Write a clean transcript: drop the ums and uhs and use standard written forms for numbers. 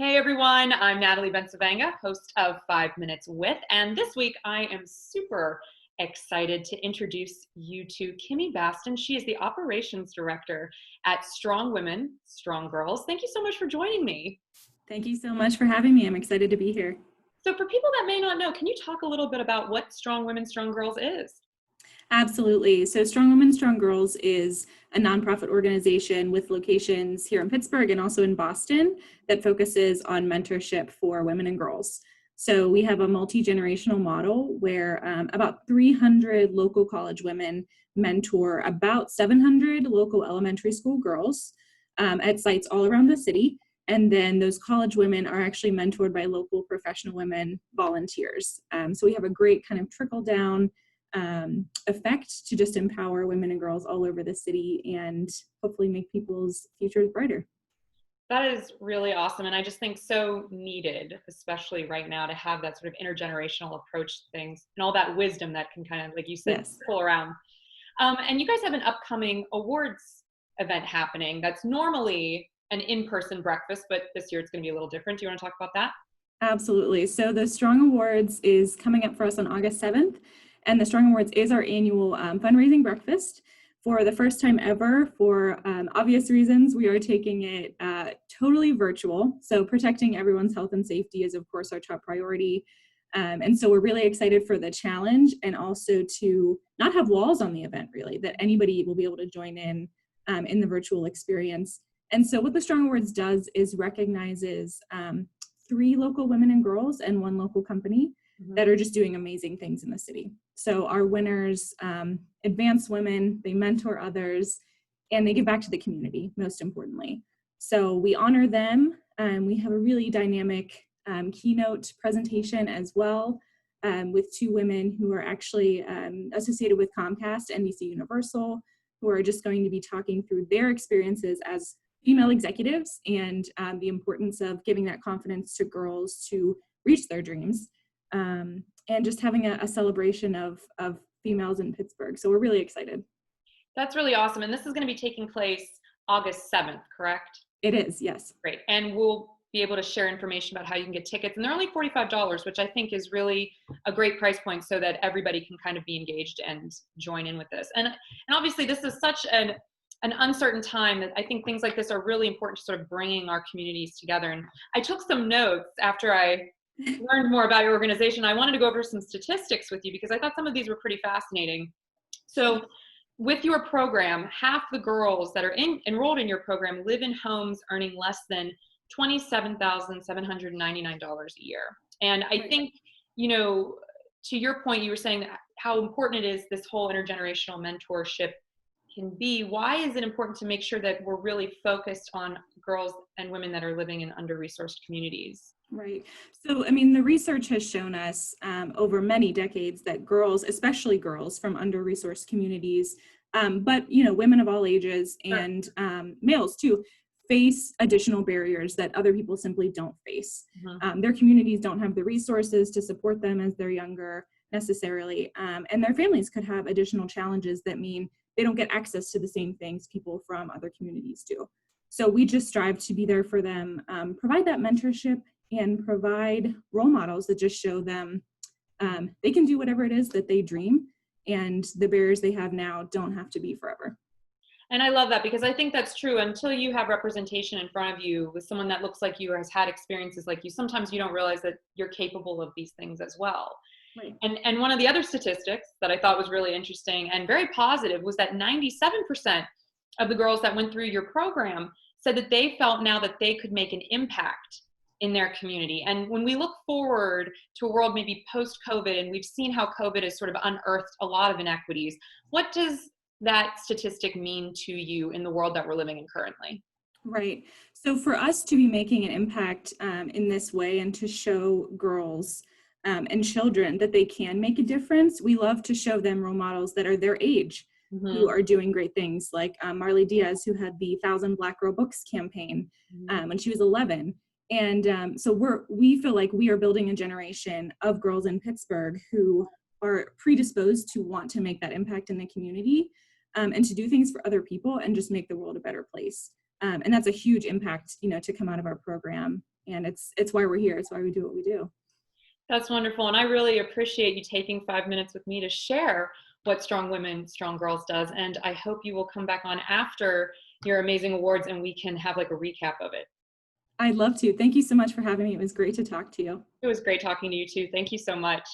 Hey everyone, I'm Natalie Bencivenga, host of 5 Minutes With, and this week I am super excited to introduce you to Kimmi Baston. She is the Operations Director at Strong Women, Strong Girls. Thank you so much for joining me. Thank you so much for having me. I'm excited to be here. So for people that may not know, can you talk a little bit about what Strong Women, Strong Girls is? Absolutely. So Strong Women, Strong Girls is a nonprofit organization with locations here in Pittsburgh and also in Boston that focuses on mentorship for women and girls. So we have a multi-generational model where about 300 local college women mentor about 700 local elementary school girls at sites all around the city. And then those college women are actually mentored by local professional women volunteers. So we have a great kind of trickle down effect to just empower women and girls all over the city and hopefully make people's futures brighter. That is really awesome. And I just think so needed, especially right now, to have that sort of intergenerational approach to things and all that wisdom that can kind of, like you said, Yes. pull around. And you guys have an upcoming awards event happening that's normally an in-person breakfast, but this year it's going to be a little different. Do you want to talk about that? Absolutely. So the Strong Awards is coming up for us on August 7th. And the Strong Awards is our annual fundraising breakfast. For the first time ever, for obvious reasons, we are taking it totally virtual. So protecting everyone's health and safety is, of course, our top priority. And so we're really excited for the challenge and also to not have walls on the event, really, that anybody will be able to join in the virtual experience. And so what the Strong Awards does is recognizes 3 local women and girls and 1 local company that are just doing amazing things in the city. So our winners advance women, they mentor others, and they give back to the community, most importantly. So we honor them. We have a really dynamic keynote presentation as well with 2 women who are actually associated with Comcast, NBC Universal, who are just going to be talking through their experiences as female executives and the importance of giving that confidence to girls to reach their dreams. And just having a celebration of females in Pittsburgh. So we're really excited. That's really awesome. And this is going to be taking place August 7th, correct? It is, yes. Great. And we'll be able to share information about how you can get tickets. And they're only $45, which I think is really a great price point so that everybody can kind of be engaged and join in with this. And obviously this is such an uncertain time that I think things like this are really important to sort of bringing our communities together. And I took some notes after I learned more about your organization. I wanted to go over some statistics with you because I thought some of these were pretty fascinating. So with your program, half the girls that are enrolled in your program live in homes earning less than $27,799 a year. And I think, you know, to your point, you were saying how important it is this whole intergenerational mentorship can be. Why is it important to make sure that we're really focused on girls and women that are living in under-resourced communities? Right. So, I mean, the research has shown us over many decades that girls, especially girls from under-resourced communities, but, you know, women of all ages and males too, face additional barriers that other people simply don't face. Their communities don't have the resources to support them as they're younger necessarily, and their families could have additional challenges that mean they don't get access to the same things people from other communities do. So we just strive to be there for them, provide that mentorship and provide role models that just show them they can do whatever it is that they dream, and the barriers they have now don't have to be forever. And I love that because I think that's true. Until you have representation in front of you with someone that looks like you or has had experiences like you, sometimes you don't realize that you're capable of these things as well. Right. And one of the other statistics that I thought was really interesting and very positive was that 97% of the girls that went through your program said that they felt now that they could make an impact in their community. And when we look forward to a world maybe post-COVID, and we've seen how COVID has sort of unearthed a lot of inequities, what does that statistic mean to you in the world that we're living in currently? Right. So for us to be making an impact in this way and to show girls and children that they can make a difference, we love to show them role models that are their age, who are doing great things, like Marley Diaz, who had the 1,000 Black Girl Books campaign when she was 11. And so we feel like we are building a generation of girls in Pittsburgh who are predisposed to want to make that impact in the community and to do things for other people and just make the world a better place. And that's a huge impact, you know, to come out of our program. And it's why we're here. It's why we do what we do. That's wonderful. And I really appreciate you taking 5 minutes with me to share what Strong Women, Strong Girls does. And I hope you will come back on after your amazing awards and we can have like a recap of it. I'd love to. Thank you so much for having me. It was great to talk to you. It was great talking to you too. Thank you so much.